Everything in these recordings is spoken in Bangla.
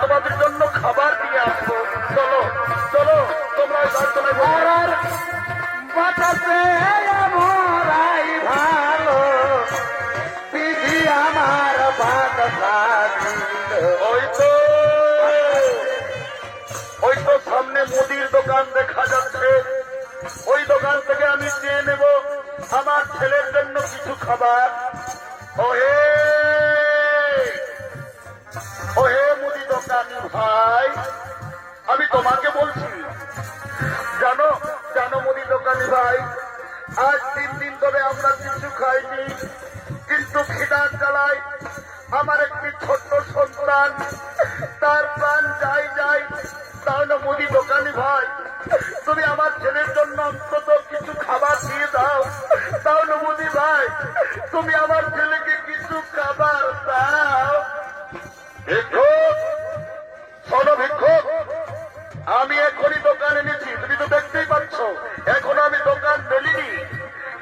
তোমাদের জন্য খাবার দিয়ে আসবো। চলো চলো, তোমরা গাড়ি বাঁচাতে আমরাই ভালো, বিধি আমার বাঁধা দিল। ওই তো সামনে মুদির দোকান দেখা যাচ্ছে, ওই দোকান থেকে আমি চেয়ে নেব আমার ছেলের জন্য কিছু খাবার। ওহে ওহে মুদি দোকানি ভাই, আমি তোমাকে বলছি, জানো জানো মুদি দোকানি ভাই, আজ 3 দিন ধরে আমরা কিছু খাইনি, কিন্তু খিদার জ্বালায় আমার একটি ছোট্ট সন্তান, তার প্রাণ যাই যাই। তাহলে মুদি দোকানি ভাই, তুমি আমার ছেলের জন্য অন্তত কিছু খাবার দিয়ে দাও। তাহলে মুদি ভাই, তুমি আমার ছেলেকে কিছু খাবার দাও। ভিক্ষুক, শোনো ভিক্ষুক, আমি এখনই দোকান এনেছি, তুমি তো দেখতেই পাচ্ছ, এখনো আমি দোকান ফেলিনি,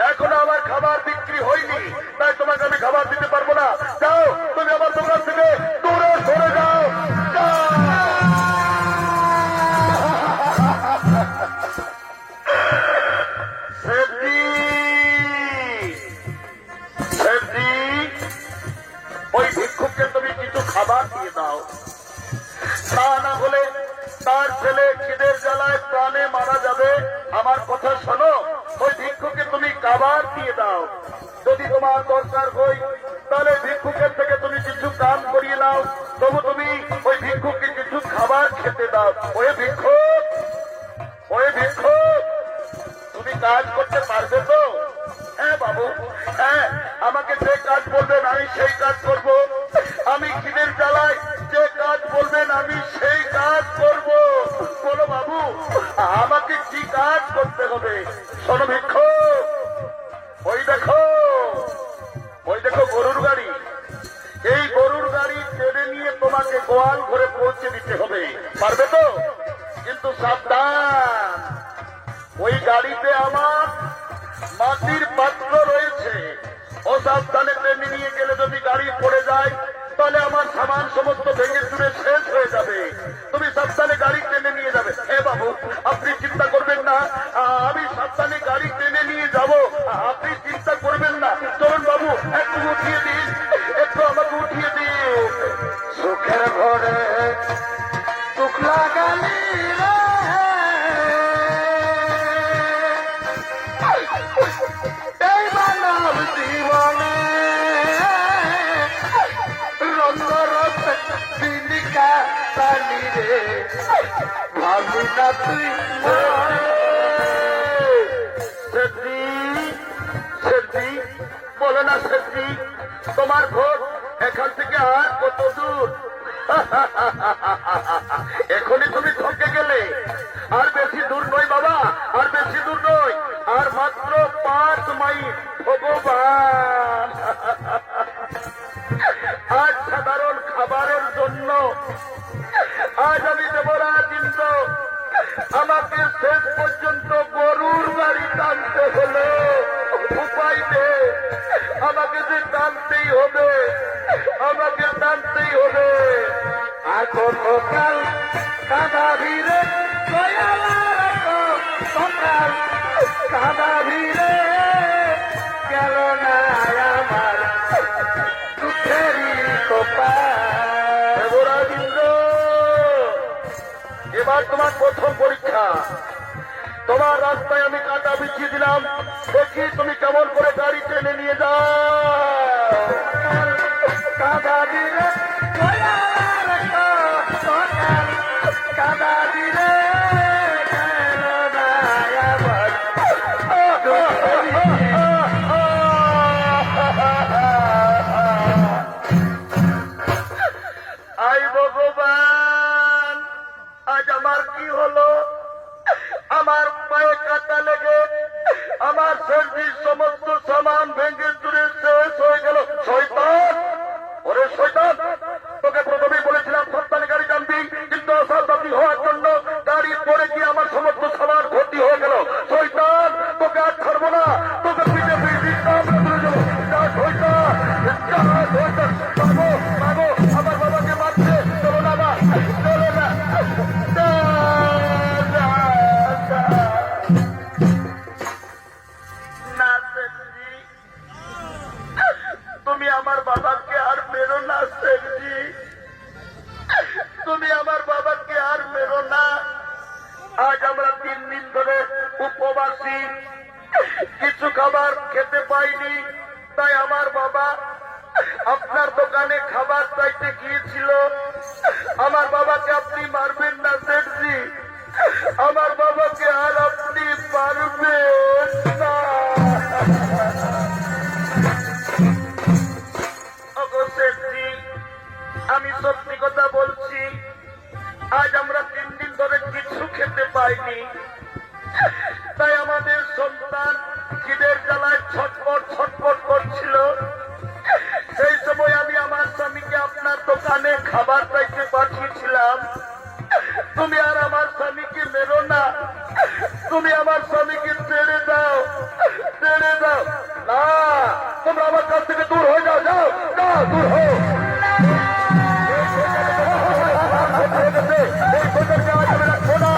এখনো আমার খাবার বিক্রি হয়নি, তাই তোমাকে আমি খাবার দিতে পারবো না। যাও, তুমি আমার দোকান থেকে দূরে সরে যাও। ওই ভিক্ষুককে তুমি কিছু খাবার দিয়ে দাও, তা না হলে তার ছেলে খিদের জ্বালায় প্রাণে মারা যাবে। আমার কথা শোনো, ওই ভিক্ষুকে তুমি খাবার দিয়ে দাও। যদি তোমার দরকার হয় তাহলে ভিক্ষুকের থেকে তুমি কিছু কাম করিয়ে নাও, তবু তুমি ওই ভিক্ষুককে কিছু খাবার খেতে দাও। ওই ভিক্ষুক, ওই ভিক্ষুক, তুমি কাজ করতে পারবে তো? হ্যাঁ বাবু, হ্যাঁ, আমাকে যে কাজ বলবেন আমি সেই কাজ করব। আমি খিদের জ্বালায় যে কাজ বলবেন আমি সেই কাজ করব। বলো বাবু, আমাকে কি কাজ করতে হবে? শোনো ভিক্ষুক, ওই দেখো, ওই দেখো গরুর গাড়ি, এই গরুর গাড়ি টেনে নিয়ে তোমাকে গোয়াল ঘরে পৌঁছে দিতে হবে। পারবে তো? কিন্তু সাবধান, ওই গাড়িতে আমার মাটির পাত্র রয়েছে, অসাবধানে টেনে নিয়ে গেলে যদি গাড়ি পড়ে যায় তাহলে আমার সামান সমস্ত ভেঙে চুরে শেষ হয়ে যাবে। তুমি সাবধানে গাড়ি টেনে নিয়ে যাবে। হে বাবু, আপনি চিন্তা করবেন না, আমি সাবধানে গাড়ি টেনে নিয়ে যাব, আপনি চিন্তা করবেন না। চলুন বাবু, একটু উঠিয়ে দিন, একটু আমাকে উঠিয়ে দিন। সুখের ঘরে সুখ লাগালি রে, এই মানব জীবনে রঙ্গরস দিনিকা তালি রে, ভাবি না তুই শেঠজি, শেঠজি, বলো না শেঠজি, তোমার ঘর এখান থেকে আর কত দূর? এখনই তুমি ঠকে গেলে, আর বেশি দূর নয় বাবা, আর বেশি দূর নয়, আর মাত্র 5 মাইল। ভগবান, আজ সাধারণ খাবারের জন্য আজ আমি দেবরাজ ইন্দ্র, আমাকে শেষ পর্যন্ত গরুর গাড়ি টানতে হলো। উপায় নেই, আমাকে যে টানতেই হবে, আমাকে টানতেই হবে। আর কতকাল কাদা ভিড়ে সকাল কাদা ভিড়ে গেল না আমার দুঃখেরই কপাল। দেবরাজ ইন্দ্র, এবার তোমার প্রথম পরীক্ষা। তোমার রাস্তায় আমি কাটা বিছিয়ে দিলাম, দেখি তুমি কেমন করে গাড়ি টেনে নিয়ে যাও। কাদা ভিড়ে কাদা ভিড়ে গেল না আমার আই ভগবান, আজ আমার কি হলো? আমার পায়ে কাটা লেগে আমার শরীর সমস্ত সামান ভেঙে চুরে শেষ হয়ে গেল। শয়তান, ওরে শয়তান, তোকে প্রথমেই বলেছিলাম সাবধানে গাড়ি টানবি, কিন্তু অসাবধানী হওয়ার জন্য গাড়ি পড়ে গিয়ে আমার সমস্ত সামান ভর্তি হয়ে গেল। শয়তান, তোকে আর ছাড়বো না, তোকে পিঠে পিঠে তুলে যাবো। শয়তান, শয়তান, বাবু, বাবু, আমার বাবাকে মারছে, চলো না। পাইনি, কিছু খাবার খেতে পাইনি, তাই আমার বাবা আপনার দোকানে খাবার চাইতে গিয়েছিল। আমার বাবাকে আপনি মারবেন না সেঠজি, আমার বাবাকে আর আপনি মারবেন না। ওগো সেঠজি, আমি সত্যি কথা বলছি, আজ আমরা 3 দিন ধরে কিছু খেতে পাইনি, তাই আমাদের সন্তান খিদের জ্বালায় ছটপট ছটপট করছিল। সেই সময় আমি আমার স্বামীকে আপনার দোকানে খাবার চাইতে পাঠিয়েছিলাম। তুমি আর আমার স্বামীকে মেরো না, তুমি আমার স্বামীকে ছেড়ে দাও, ছেড়ে দাও। না, তোমরা আমার কাছ থেকে দূর হয়ে যাও, যাও না, দূর হও। এই খোঁজাকে আজ আমি রাখবো না।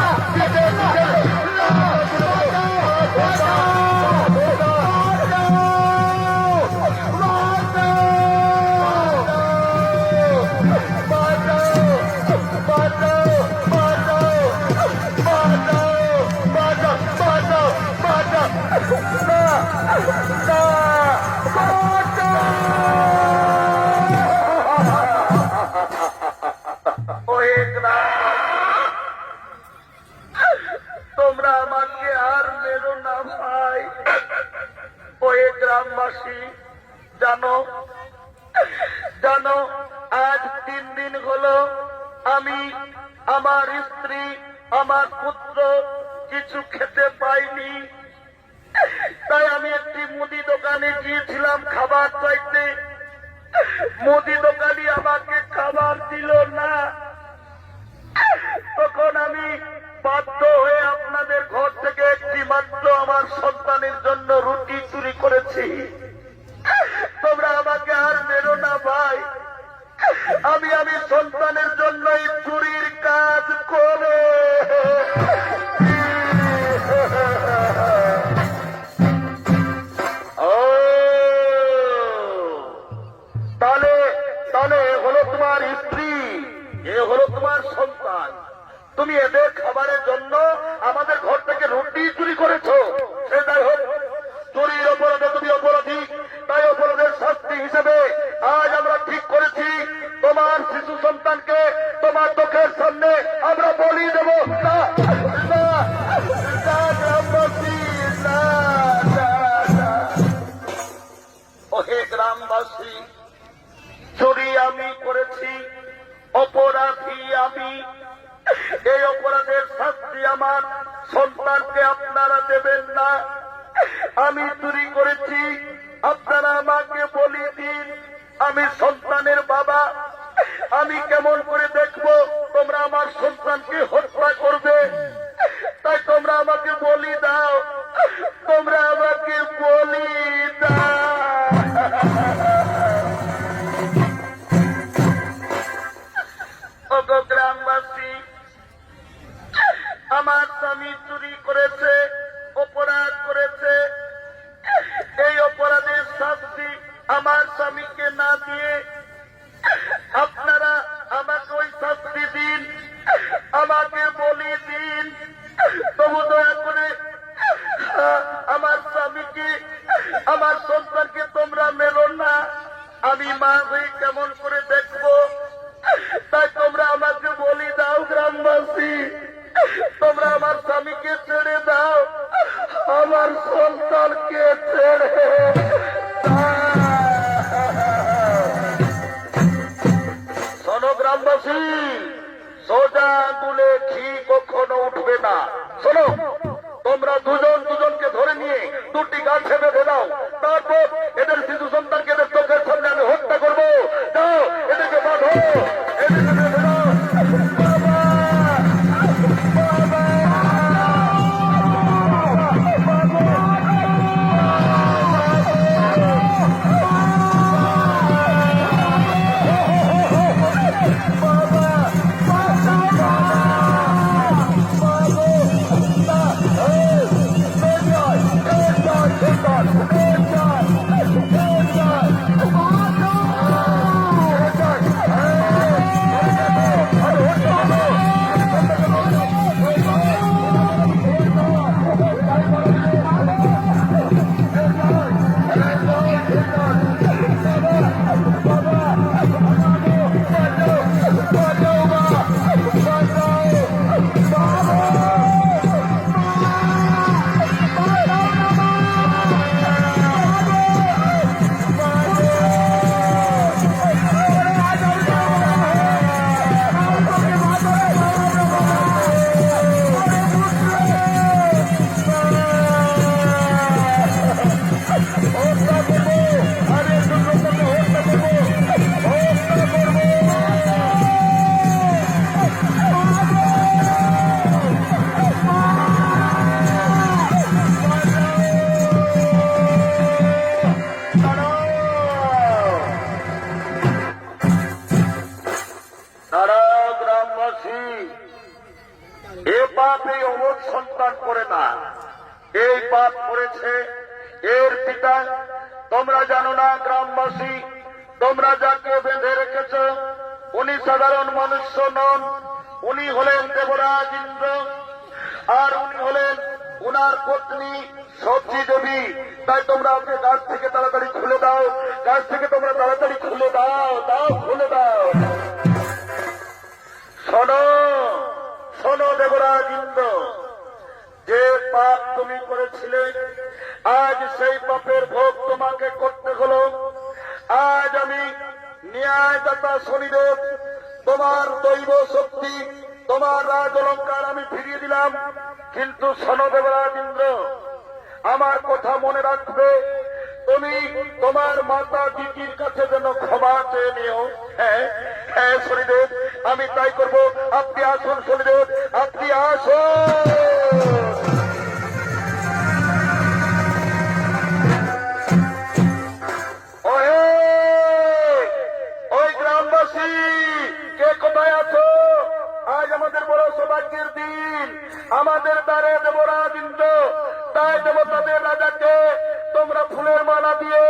তোমরা আমাকে আর মেরো না ভাই। ওই গ্রামবাসী, জানো জানো আজ 3 দিন হলো আমি, আমার স্ত্রী, আমার পুত্র কিছু খেতে পাইনি। তাই আমি একটি মুদি দোকানে গিয়েছিলাম খাবার চাইতে। মুদি দোকানি আমাকে খাবার দিল না। তখন আমি বাধ্য হয়ে আপনাদের ঘর থেকে একটি মাত্র আমার সন্তানের জন্য রুটি চুরি করেছি। তোমরা আমাকে আর মেরো না ভাই, আমি সন্তানের জন্য এই চুরির কাজ করে। তাহলে তাহলে এ হলো তোমার স্ত্রী, এ হলো তোমার সন্তান, তুমি এদের খাবারের জন্য আমাদের ঘর থেকে রুটি চুরি করেছো। সে যাই হোক, চুরির অপরাধে তুমি অপরাধী, তাই অপরাধের শাস্তি হিসেবে আজ আমরা ঠিক করেছি তোমার শিশু সন্তানকে তোমার চোখের সামনে আমরা বলি দেব। না, না, না, গ্রামবাসী, না, না, না। ওহে গ্রামবাসী, চুরি আমি করেছি, অপরাধী আমি। এই অপরাধের শাস্তি আমার সন্তানকে আপনারা দেবেন না। আমি চুরি করেছি, আপনারা আমাকে বলি দিন। আমি সন্তানের বাবা, আমি কেমন করে দেখবো তোমরা আমার সন্তানকে হত্যা করবে? তাই তোমরা আমাকে বলি দাও, তোমরা আমাকে বলি দাও। ওগো গ্রামবাসী, আমার স্বামী চুরি করেছে, অপরাধ করেছে। এই অপরাধের শাস্তি আমার স্বামীকে না দিয়ে আপনারা আমাকে ওই শাস্তি দিন, আমাকে বলি দিন। তবু দয়া করে আমার স্বামীকে, আমার সন্তানকে তোমরা মেলো না। আমি মা হয়ে কেমন করে দেখবো? তাই তোমরা আমাকে বলি দাও গ্রামবাসী, তোমরা আমার স্বামীকে ছেড়ে দাও, আমার সন্তানকে ছেড়ে শোনো গ্রামবাসী, সোজা আঙুলে ঘি কখনো উঠবে না। শোনো, তোমরা দুজন দুজনকে ধরে নিয়ে 2টি গাছে বেঁধে দাও, তারপর এদের শিশু সন্তানকে এদের চোখের সামনে আমি হত্যা করবো। যাও, এদেরকে বাঁধো, এদেরকে বেঁধে দাও। গ্রামবাসী, এ পাপ এই অবধ সন্তান করে না, এই পাপ করেছে এর পিতা। তোমরা জানো না গ্রামবাসী, তোমরা যাকে বেঁধে রেখেছ উনি সাধারণ মনুষ্য নন, উনি হলেন দেবরাজ ইন্দ্র, আর উনি হলেন উনার পত্নী সবজি দেবী। তাই তোমরা ওকে গাছ থেকে তাড়াতাড়ি খুলে দাও, গাছ থেকে তোমরা তাড়াতাড়ি খুলে দাও, দাও খুলে দাও। শোনো শোনো দেবরাজ ইন্দ্র, যে পাপ তুমি করেছিলে আজ সেই পাপের ভোগ তোমাকে করতে হলো। আজ আমি ন্যায়দাতা শনিদেব তোমার দৈব শক্তি, তোমার রাজ অলঙ্কার আমি ফিরিয়ে দিলাম। কিন্তু শোনো দেবরাজ ইন্দ্র, আমার কথা মনে রাখবে, তুমি তোমার মাতা দিদির কাছে যেন ক্ষমা চেয়ে নিও। হ্যাঁ হ্যাঁ শনিদেব, আমি তাই করব। আপনি আসুন শনিদেব, আপনি আসুন। ওই গ্রামবাসী কে কোথায় আছো? আজ আমাদের বড় সৌভাগ্যের দিন, আমাদের দ্বারে দেবরাজ ইন্দ্র, তাই দেবতাদের রাজাকে তোমরা ফুলের মালা দিয়ে